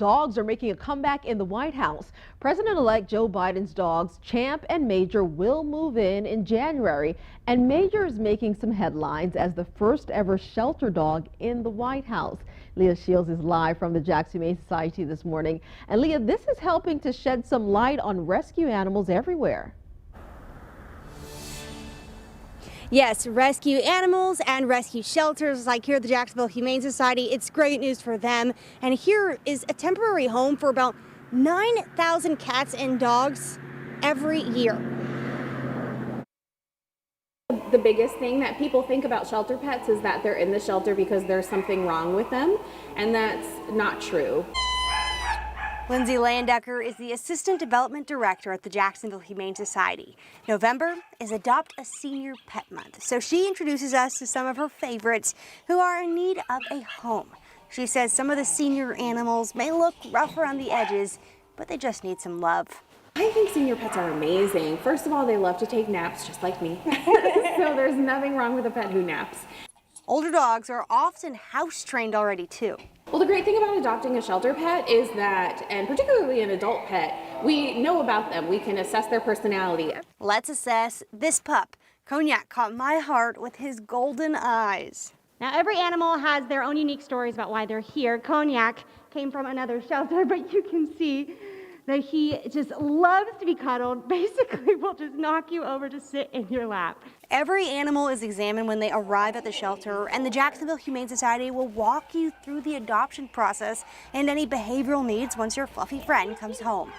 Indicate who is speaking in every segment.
Speaker 1: Dogs are making a comeback in the White House. President-elect Joe Biden's dogs, Champ and Major, will move in January. And Major is making some headlines as the first ever shelter dog in the White House. Leah Shields is live from the Jacksonville Humane Society this morning. And Leah, this is helping to shed some light on rescue animals everywhere.
Speaker 2: Yes, rescue animals and rescue shelters like here at the Jacksonville Humane Society. It's great news for them. And here is a temporary home for about 9,000 cats and dogs every year.
Speaker 3: The biggest thing that people think about shelter pets is that they're in the shelter because there's something wrong with them, and that's not true.
Speaker 2: Lindsay Landecker is the Assistant Development Director at the Jacksonville Humane Society. November is Adopt a Senior Pet Month, so she introduces us to some of her favorites who are in need of a home. She says some of the senior animals may look rough around the edges, but they just need some love.
Speaker 3: I think senior pets are amazing. First of all, they love to take naps just like me, so there's nothing wrong with a pet who naps.
Speaker 2: Older dogs are often house trained already too.
Speaker 3: Well, the great thing about adopting a shelter pet is that, and particularly an adult pet, we know about them. We can assess their personality.
Speaker 2: Let's assess this pup. Cognac caught my heart with his golden eyes.
Speaker 4: Now, every animal has their own unique stories about why they're here. Cognac came from another shelter, but you can see that he just loves to be cuddled. Basically, will just knock you over to sit in your lap.
Speaker 2: Every animal is examined when they arrive at the shelter, and the Jacksonville Humane Society will walk you through the adoption process and any behavioral needs once your fluffy friend comes home.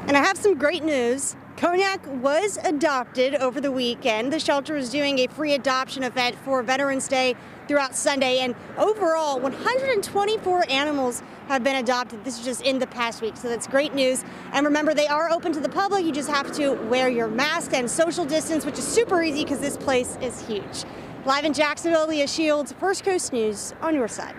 Speaker 2: And I have some great news. Cognac was adopted over the weekend. The shelter is doing a free adoption event for Veterans Day throughout Sunday, and overall 124 animals have been adopted. This is just in the past week, so that's great news. And remember, they are open to the public. You just have to wear your mask and social distance, which is super easy because this place is huge. Live in Jacksonville, Leah Shields, First Coast News on your side.